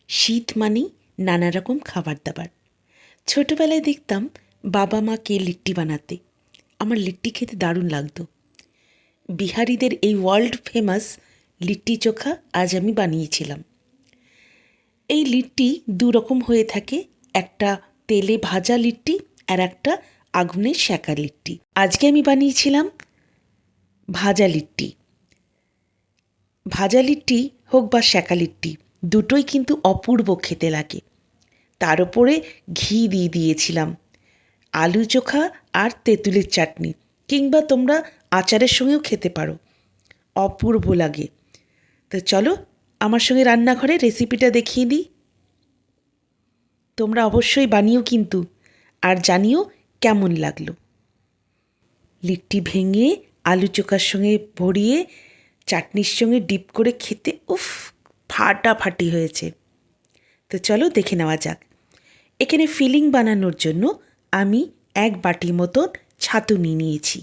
শীত মানেই নানা রকম খাবার দাবার। ছোটোবেলায় দেখতাম বাবা মাকে লিট্টি বানাতে। আমার লিট্টি খেতে দারুণ লাগতো। বিহারিদের এই ওয়ার্ল্ড ফেমাস লিট্টি চোখা আজ আমি বানিয়েছিলাম। এই লিট্টি দু রকম হয়ে থাকে, একটা তেলে ভাজা লিট্টি আর একটা আগুনে সেঁকা লিট্টি। আজকে আমি বানিয়েছিলাম ভাজা লিট্টি। ভাজা লিট্টি হোক বা সেঁকা লিট্টি, দুটোই কিন্তু অপূর্ব খেতে লাগে। তার ওপরে ঘি দিয়ে দিয়েছিলাম, আলু চোখা আর তেঁতুলের চাটনি, কিংবা তোমরা আচারের সঙ্গেও খেতে পারো, অপূর্ব লাগে। তো চলো আমার সঙ্গে রান্নাঘরে রেসিপিটা দেখিয়ে দিই। তোমরা অবশ্যই বানিও কিন্তু, আর জানিও কেমন লাগলো। লিট্টি ভেঙে আলু চোখার সঙ্গে ভরিয়ে চাটনির সঙ্গে ডিপ করে খেতে উফ, ফাটাফাটি হয়েছে। তো চলো দেখে নেওয়া যাক। এখানে ফিলিং বানানোর জন্য আমি 1 বাটি মতন ছাতু নিয়েছি।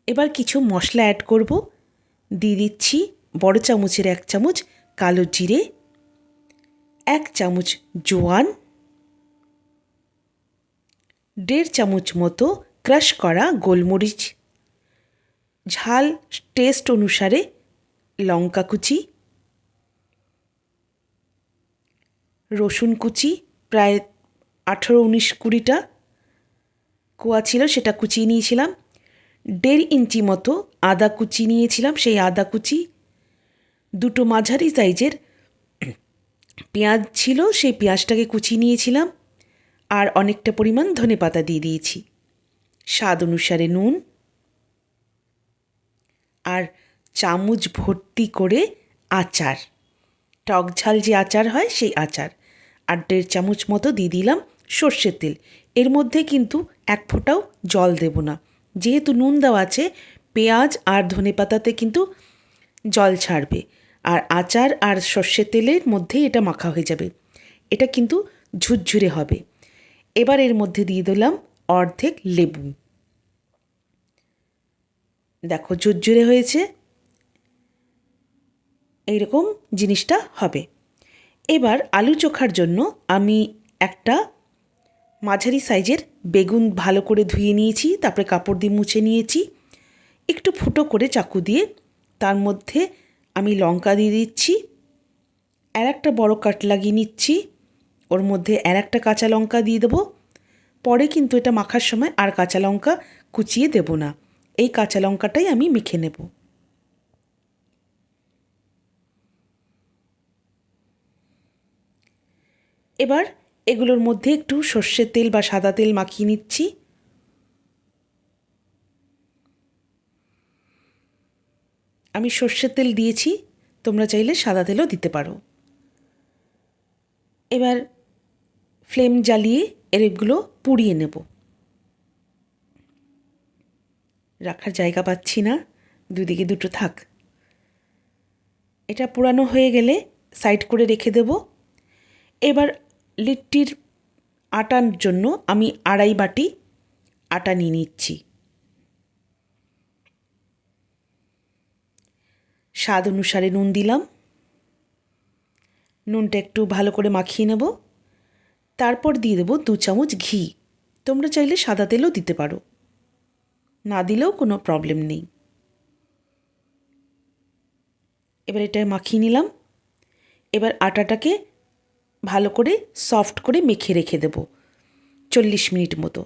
এবার কিছু মশলা অ্যাড করব। দিয়ে দিচ্ছি বড় চামচের 1 চামচ কালো জিরে, 1 চামচ জোয়ান, 1.5 চামচ মতো ক্রাশ করা গোলমরিচ, ঝাল টেস্ট অনুসারে লঙ্কা কুচি, রসুন কুচি প্রায় 18-19-20টা কোয়া ছিল, সেটা কুচিয়ে নিয়েছিলাম। 1.5 ইঞ্চি মতো আদা কুচি নিয়েছিলাম, সেই আদা কুচি। 2টো মাঝারি সাইজের পেঁয়াজ ছিল, সেই পেঁয়াজটাকে কুচিয়ে নিয়েছিলাম। আর অনেকটা পরিমাণ ধনেপাতা দিয়ে দিয়েছি। স্বাদ অনুসারে নুন, আর চামচ ভর্তি করে আচার, টক ঝাল যে আচার হয় সেই আচার। আর 1.5 চামচ মতো দিয়ে দিলাম সর্ষের তেল। এর মধ্যে কিন্তু 1 ফোঁটাও জল দেব না, যেহেতু নুন দেওয়া আছে, পেঁয়াজ আর ধনেপাতাতে কিন্তু জল ছাড়বে, আর আচার আর সর্ষের তেলের মধ্যেই এটা মাখা হয়ে যাবে। এটা কিন্তু ঝুরঝুরে হবে। এবার এর মধ্যে দিয়ে দিলাম অর্ধেক লেবু। দেখো ঝুরঝুরে হয়েছে, এইরকম জিনিসটা হবে। এবার আলু চোখার জন্য আমি একটা মাঝারি সাইজের বেগুন ভালো করে ধুয়ে নিয়েছি, তারপরে কাপড় দিয়ে মুছে নিয়েছি। একটু ফুটো করে চাকু দিয়ে তার মধ্যে আমি লঙ্কা দিয়ে দিচ্ছি, আর একটা বড় কাট লাগিয়ে নিচ্ছি। ওর মধ্যে আর একটা কাঁচা লঙ্কা দিয়ে দেবো। পরে কিন্তু এটা মাখার সময় আর কাঁচা লঙ্কা কুচিয়ে দেব না, এই কাঁচা লঙ্কাটাই আমি মেখে নেব। এবার এগুলোর মধ্যে একটু সর্ষের তেল বা সাদা তেল মাখিয়ে নিচ্ছি। আমি সর্ষের তেল দিয়েছি, তোমরা চাইলে সাদা তেলও দিতে পারো। এবার ফ্লেম জ্বালিয়ে এগুলো পুড়িয়ে নেব। রাখার জায়গা পাচ্ছি না, দুদিকে দুটো থাক। এটা পোড়ানো হয়ে গেলে সাইড করে রেখে দেব। এবার লিট্টির আটার জন্য আমি 2.5 বাটি আটা নিয়ে নিচ্ছি। স্বাদ অনুসারে নুন দিলাম। নুনটা একটু ভালো করে মাখিয়ে নেব। তারপর দিয়ে দেবো 2 চামচ ঘি। তোমরা চাইলে সাদা তেলও দিতে পারো, না দিলেও কোনো প্রবলেম নেই। এবার এটা মাখিয়ে নিলাম। এবার আটাটাকে ভালো করে সফট করে মেখে রেখে দেব 40 মিনিট মতো।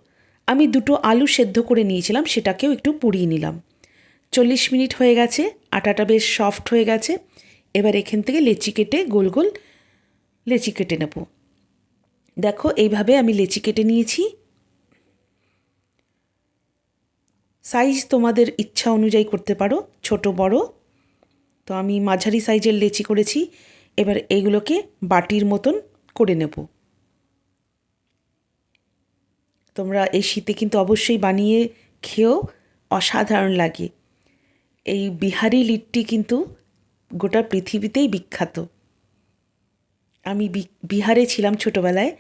আমি 2টো আলু সেদ্ধ করে নিয়েছিলাম, সেটাকেও একটু পুড়িয়ে নিলাম। 40 মিনিট হয়ে গেছে, আটাটা বেশ সফট হয়ে গেছে। এবার এখান থেকে লেচি কেটে গোল গোল লেচি কেটে নেব। দেখো এইভাবে আমি লেচি কেটে নিয়েছি। সাইজ তোমাদের ইচ্ছা অনুযায়ী করতে পারো, ছোট বড়। তো আমি মাঝারি সাইজের লেচি করেছি। এবার এইগুলোকে বাটির মতন করে নেব। তোমরা এই শীতে কিন্তু অবশ্যই বানিয়ে খেয়েও, অসাধারণ লাগে। এই বিহারি লিট্টি কিন্তু গোটা পৃথিবীতেই বিখ্যাত। আমি বিহারে ছিলাম ছোটোবেলায়,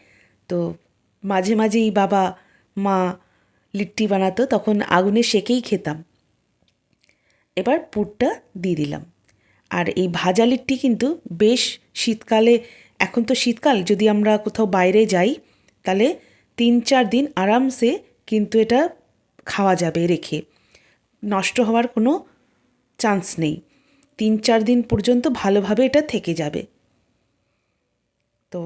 তো মাঝে মাঝেই বাবা মা লিট্টি বানাতো, তখন আগুনে সেকেই খেতাম। এবার পুরটা দিয়ে দিলাম। আর এই ভাজা লিট্টি কিন্তু বেশ শীতকালে, এখন তো শীতকাল, যদি আমরা কোথাও বাইরে যাই তাহলে 3-4 দিন আরামসে কিন্তু এটা খাওয়া যাবে রেখে, নষ্ট হওয়ার কোনো চান্স নেই। 3-4 দিন পর্যন্ত ভালোভাবে এটা থেকে যাবে। তো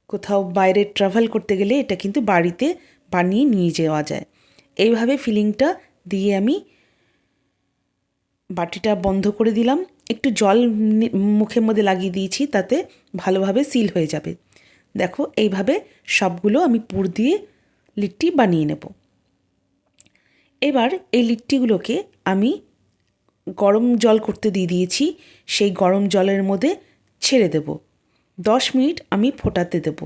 কোথাও বাইরে ট্রাভেল করতে গেলে এটা কিন্তু বাড়িতে বানিয়ে নিয়ে যাওয়া যায়। এইভাবে ফিলিংটা দিয়ে আমি বাটিটা বন্ধ করে দিলাম, একটু জল মুখের মধ্যে লাগিয়ে দিয়েছি, তাতে ভালোভাবে সিল হয়ে যাবে। দেখো এইভাবে সবগুলো আমি পুর দিয়ে লিট্টি বানিয়ে নেব। এবার এই লিট্টিগুলোকে আমি গরম জল করতে দিয়ে দিয়েছি, সেই গরম জলের মধ্যে ছেড়ে দেব। 10 মিনিট আমি ফোটাতে দেব।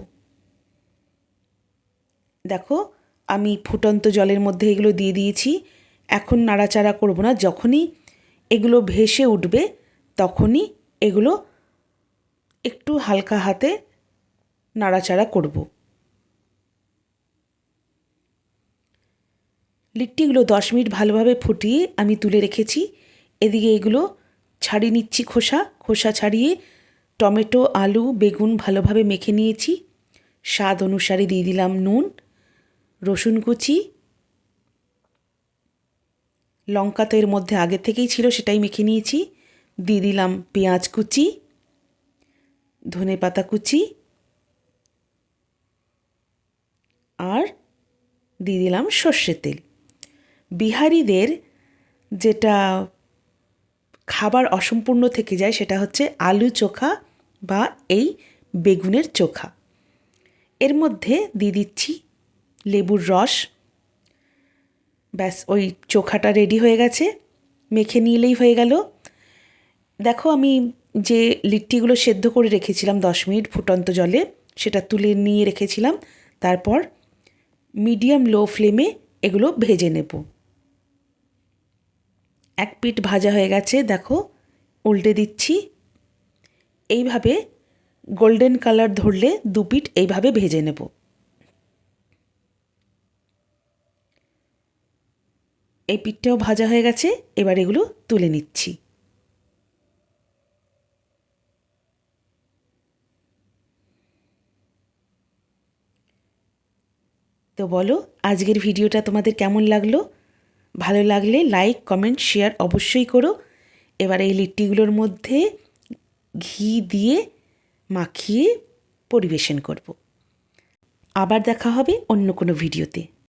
দেখো আমি ফুটন্ত জলের মধ্যে এগুলো দিয়ে দিয়েছি। এখন নাড়াচাড়া করব না, যখনই এগুলো ভেসে উঠবে তখনই এগুলো একটু হালকা হাতে নাড়াচাড়া করব। লিট্টিগুলো 10 মিনিট ভালোভাবে ফুটিয়ে আমি তুলে রেখেছি। এদিকে এগুলো ছাড়িয়ে নিচ্ছি, খোসা ছাড়িয়ে টমেটো, আলু, বেগুন ভালোভাবে মেখে নিয়েছি। স্বাদ অনুসারে দিয়ে দিলাম নুন, রসুন কুচি, লঙ্কা তো এর মধ্যে আগে থেকেই ছিল, সেটাই মেখে নিয়েছি। দিয়ে দিলাম পেঁয়াজ কুচি, ধনেপাতা কুচি, আর দিয়ে দিলাম সর্ষের তেল। বিহারিদের যেটা খাবার অসম্পূর্ণ থেকে যায় সেটা হচ্ছে আলু চোখা বা এই বেগুনের চোখা। এর মধ্যে দিয়ে দিচ্ছি লেবুর রস। ব্যাস, ওই চোখাটা রেডি হয়ে গেছে, মেখে নিলেই হয়ে গেল। দেখো আমি যে লিট্টিগুলো সেদ্ধ করে রেখেছিলাম 10 মিনিট ফুটন্ত জলে, সেটা তুলে নিয়ে রেখেছিলাম। তারপর মিডিয়াম লো ফ্লেমে এগুলো ভেজে নেব। এক পিঠ ভাজা হয়ে গেছে, দেখো উল্টে দিচ্ছি। এইভাবে গোল্ডেন কালার ধরলে 2 পিঠ এইভাবে ভেজে নেব। এই পিঠটাও ভাজা হয়ে গেছে, এবার এগুলো তুলে নিচ্ছি। তো বলো আজকের ভিডিওটা তোমাদের কেমন লাগলো? ভালো লাগলে লাইক, কমেন্ট, শেয়ার অবশ্যই করো। এবার এই লিট্টিগুলোর মধ্যে ঘি দিয়ে মাখিয়ে পরিবেশন করব। আবার দেখা হবে অন্য কোনো ভিডিওতে।